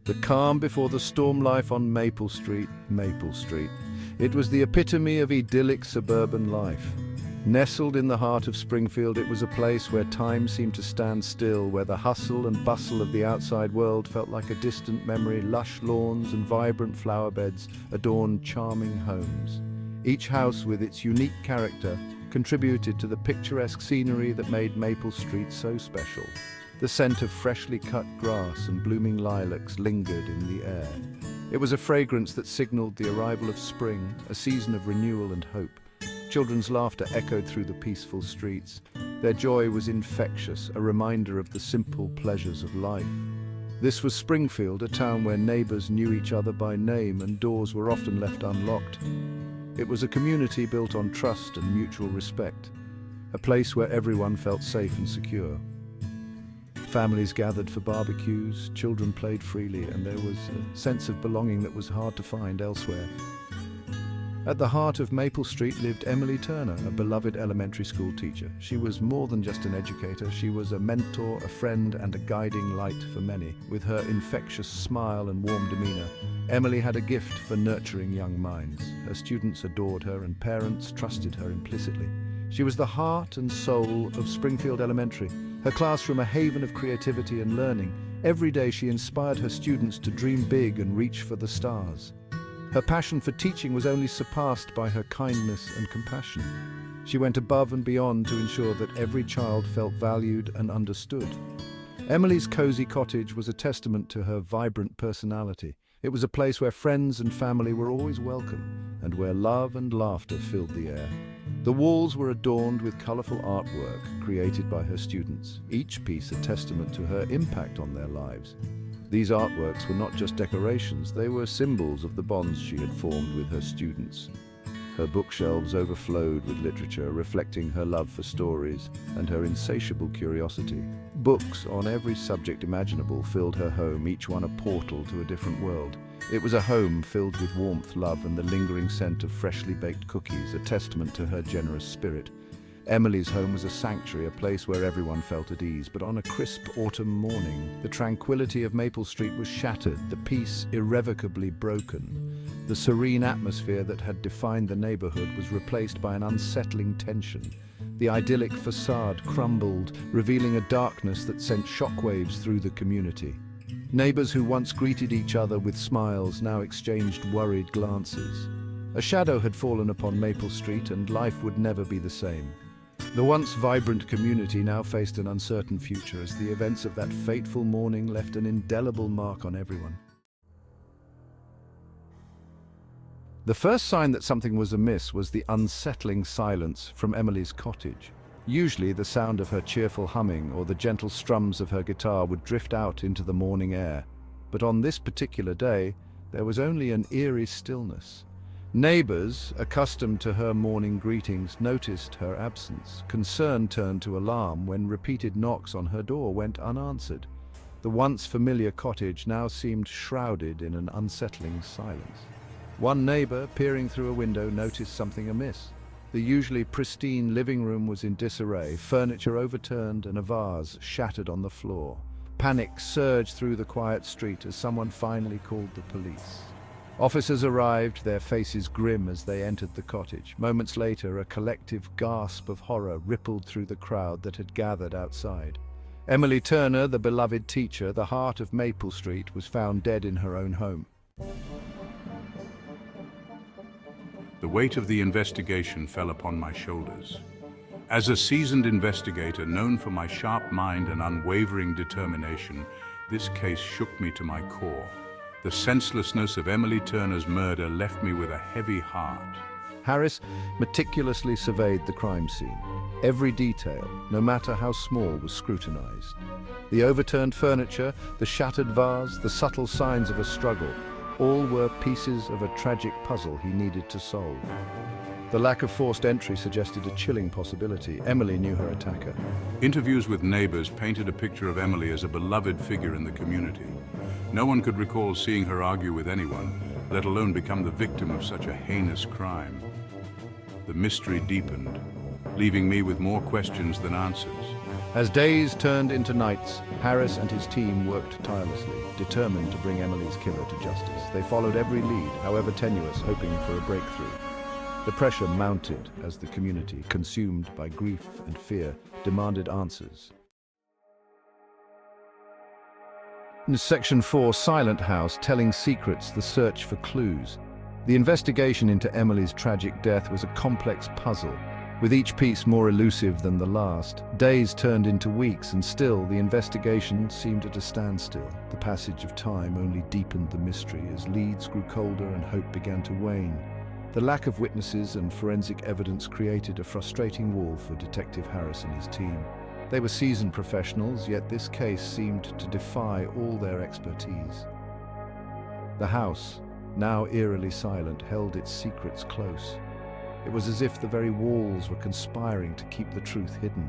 The calm before the storm life on Maple Street, Maple Street. It was the epitome of idyllic suburban life. Nestled in the heart of Springfield, it was a place where time seemed to stand still, where the hustle and bustle of the outside world felt like a distant memory. Lush lawns and vibrant flower beds adorned charming homes. Each house, with its unique character, contributed to the picturesque scenery that made Maple Street so special. The scent of freshly cut grass and blooming lilacs lingered in the air. It was a fragrance that signaled the arrival of spring, a season of renewal and hope. Children's laughter echoed through the peaceful streets. Their joy was infectious, a reminder of the simple pleasures of life. This was Springfield, a town where neighbors knew each other by name and doors were often left unlocked. It was a community built on trust and mutual respect, a place where everyone felt safe and secure. Families gathered for barbecues, children played freely, and there was a sense of belonging that was hard to find elsewhere. At the heart of Maple Street lived Emily Turner, a beloved elementary school teacher. She was more than just an educator. She was a mentor, a friend, and a guiding light for many. With her infectious smile and warm demeanor, Emily had a gift for nurturing young minds. Her students adored her, and parents trusted her implicitly. She was the heart and soul of Springfield Elementary, her classroom a haven of creativity and learning. Every day she inspired her students to dream big and reach for the stars. Her passion for teaching was only surpassed by her kindness and compassion. She went above and beyond to ensure that every child felt valued and understood. Emily's cozy cottage was a testament to her vibrant personality. It was a place where friends and family were always welcome, and where love and laughter filled the air. The walls were adorned with colorful artwork created by her students, each piece a testament to her impact on their lives. These artworks were not just decorations, they were symbols of the bonds she had formed with her students. Her bookshelves overflowed with literature, reflecting her love for stories and her insatiable curiosity. Books on every subject imaginable filled her home, each one a portal to a different world. It was a home filled with warmth, love, and the lingering scent of freshly baked cookies, a testament to her generous spirit. Emily's home was a sanctuary, a place where everyone felt at ease. But on a crisp autumn morning, the tranquility of Maple Street was shattered, the peace irrevocably broken. The serene atmosphere that had defined the neighborhood was replaced by an unsettling tension. The idyllic facade crumbled, revealing a darkness that sent shockwaves through the community. Neighbors who once greeted each other with smiles now exchanged worried glances. A shadow had fallen upon Maple Street, and life would never be the same. The once vibrant community now faced an uncertain future as the events of that fateful morning left an indelible mark on everyone. The first sign that something was amiss was the unsettling silence from Emily's cottage. Usually the sound of her cheerful humming or the gentle strums of her guitar would drift out into the morning air. But on this particular day, there was only an eerie stillness. Neighbors, accustomed to her morning greetings, noticed her absence. Concern turned to alarm when repeated knocks on her door went unanswered. The once familiar cottage now seemed shrouded in an unsettling silence. One neighbor, peering through a window, noticed something amiss. The usually pristine living room was in disarray, furniture overturned and a vase shattered on the floor. Panic surged through the quiet street as someone finally called the police. Officers arrived, their faces grim as they entered the cottage. Moments later, a collective gasp of horror rippled through the crowd that had gathered outside. Emily Turner, the beloved teacher, the heart of Maple Street, was found dead in her own home. The weight of the investigation fell upon my shoulders. As a seasoned investigator known for my sharp mind and unwavering determination, this case shook me to my core. The senselessness of Emily Turner's murder left me with a heavy heart. Harris meticulously surveyed the crime scene. Every detail, no matter how small, was scrutinized. The overturned furniture, the shattered vase, the subtle signs of a struggle, all were pieces of a tragic puzzle he needed to solve. The lack of forced entry suggested a chilling possibility. Emily knew her attacker. Interviews with neighbors painted a picture of Emily as a beloved figure in the community. No one could recall seeing her argue with anyone, let alone become the victim of such a heinous crime. The mystery deepened, leaving me with more questions than answers. As days turned into nights, Harris and his team worked tirelessly, determined to bring Emily's killer to justice. They followed every lead, however tenuous, hoping for a breakthrough. The pressure mounted as the community, consumed by grief and fear, demanded answers. In Section 4, Silent House, Telling Secrets, The Search for Clues. The investigation into Emily's tragic death was a complex puzzle, with each piece more elusive than the last. Days turned into weeks, and still the investigation seemed at a standstill. The passage of time only deepened the mystery as leads grew colder and hope began to wane. The lack of witnesses and forensic evidence created a frustrating wall for Detective Harris and his team. They were seasoned professionals, yet this case seemed to defy all their expertise. The house, now eerily silent, held its secrets close. It was as if the very walls were conspiring to keep the truth hidden.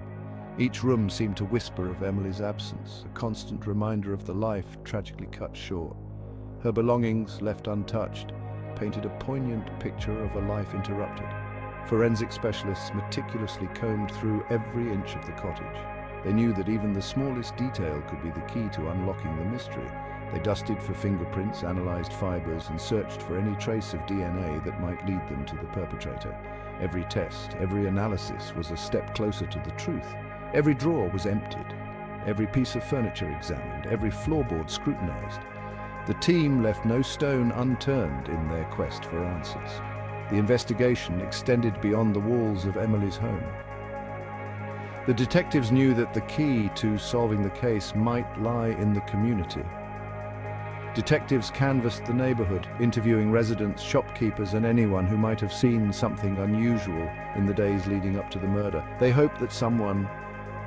Each room seemed to whisper of Emily's absence, a constant reminder of the life tragically cut short. Her belongings, left untouched, painted a poignant picture of a life interrupted. Forensic specialists meticulously combed through every inch of the cottage. They knew that even the smallest detail could be the key to unlocking the mystery. They dusted for fingerprints, analyzed fibers, and searched for any trace of DNA that might lead them to the perpetrator. Every test, every analysis was a step closer to the truth. Every drawer was emptied, every piece of furniture examined, every floorboard scrutinized. The team left no stone unturned in their quest for answers. The investigation extended beyond the walls of Emily's home. The detectives knew that the key to solving the case might lie in the community. Detectives canvassed the neighborhood, interviewing residents, shopkeepers, and anyone who might have seen something unusual in the days leading up to the murder. They hoped that someone,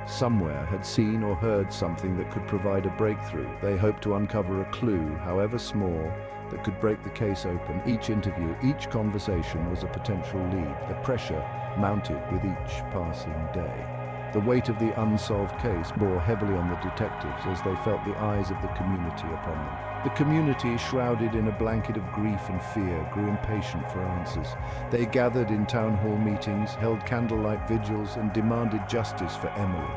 somewhere, had seen or heard something that could provide a breakthrough. They hoped to uncover a clue, however small, that could break the case open. Each interview, each conversation was a potential lead. The pressure mounted with each passing day. The weight of the unsolved case bore heavily on the detectives as they felt the eyes of the community upon them. The community, shrouded in a blanket of grief and fear, grew impatient for answers. They gathered in town hall meetings, held candlelight vigils, and demanded justice for Emily.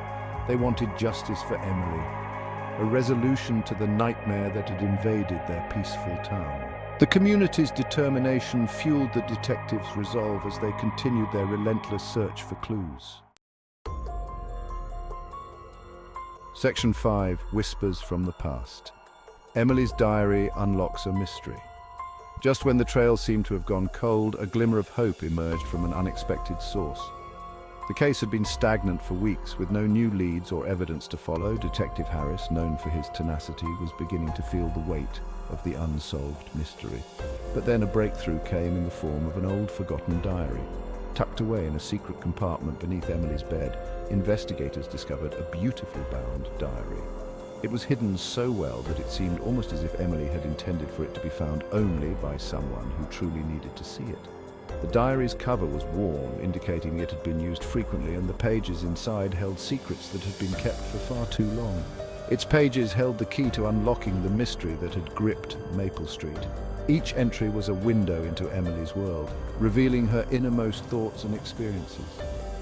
They wanted justice for Emily, a resolution to the nightmare that had invaded their peaceful town. The community's determination fueled the detectives' resolve as they continued their relentless search for clues. Section 5, Whispers from the Past. Emily's diary unlocks a mystery. Just when the trail seemed to have gone cold, a glimmer of hope emerged from an unexpected source. The case had been stagnant for weeks, with no new leads or evidence to follow. Detective Harris, known for his tenacity, was beginning to feel the weight of the unsolved mystery. But then a breakthrough came in the form of an old forgotten diary. Tucked away in a secret compartment beneath Emily's bed, investigators discovered a beautifully bound diary. It was hidden so well that it seemed almost as if Emily had intended for it to be found only by someone who truly needed to see it. The diary's cover was worn, indicating it had been used frequently, and the pages inside held secrets that had been kept for far too long. Its pages held the key to unlocking the mystery that had gripped Maple Street. Each entry was a window into Emily's world, revealing her innermost thoughts and experiences.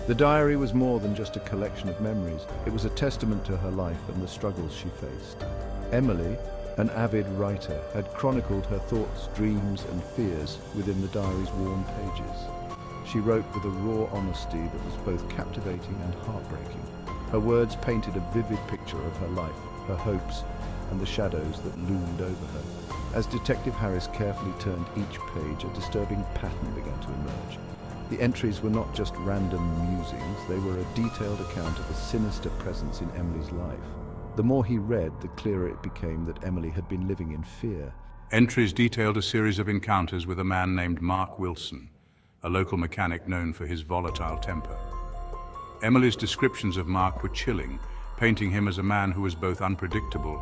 The diary was more than just a collection of memories. It was a testament to her life and the struggles she faced. Emily, an avid writer, had chronicled her thoughts, dreams, and fears within the diary's worn pages. She wrote with a raw honesty that was both captivating and heartbreaking. Her words painted a vivid picture of her life, her hopes, and the shadows that loomed over her. As Detective Harris carefully turned each page, a disturbing pattern began to emerge. The entries were not just random musings, they were a detailed account of a sinister presence in Emily's life. The more he read, the clearer it became that Emily had been living in fear. Entries detailed a series of encounters with a man named Mark Wilson, a local mechanic known for his volatile temper. Emily's descriptions of Mark were chilling, painting him as a man who was both unpredictable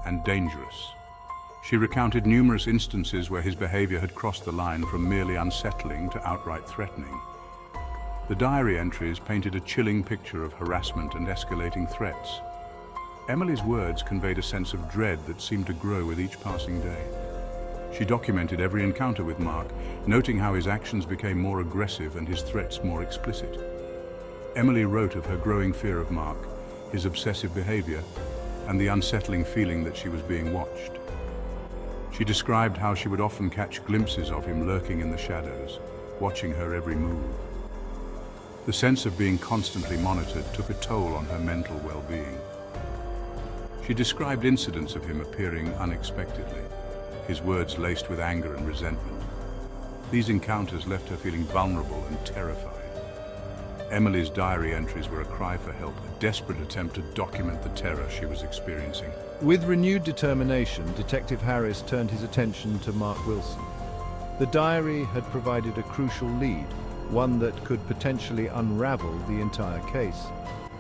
and dangerous. She recounted numerous instances where his behavior had crossed the line from merely unsettling to outright threatening. The diary entries painted a chilling picture of harassment and escalating threats. Emily's words conveyed a sense of dread that seemed to grow with each passing day. She documented every encounter with Mark, noting how his actions became more aggressive and his threats more explicit. Emily wrote of her growing fear of Mark, his obsessive behavior, and the unsettling feeling that she was being watched. She described how she would often catch glimpses of him lurking in the shadows, watching her every move. The sense of being constantly monitored took a toll on her mental well-being. She described incidents of him appearing unexpectedly, his words laced with anger and resentment. These encounters left her feeling vulnerable and terrified. Emily's diary entries were a cry for help, a desperate attempt to document the terror she was experiencing. With renewed determination, Detective Harris turned his attention to Mark Wilson. The diary had provided a crucial lead, one that could potentially unravel the entire case.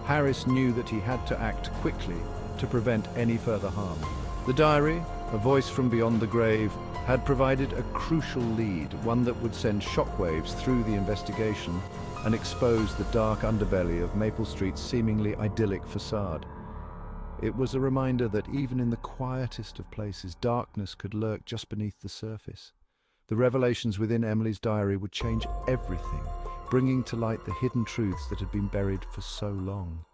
Harris knew that he had to act quickly to prevent any further harm. The diary, a voice from beyond the grave, had provided a crucial lead, one that would send shockwaves through the investigation and expose the dark underbelly of Maple Street's seemingly idyllic facade. It was a reminder that even in the quietest of places, darkness could lurk just beneath the surface. The revelations within Emily's diary would change everything, bringing to light the hidden truths that had been buried for so long.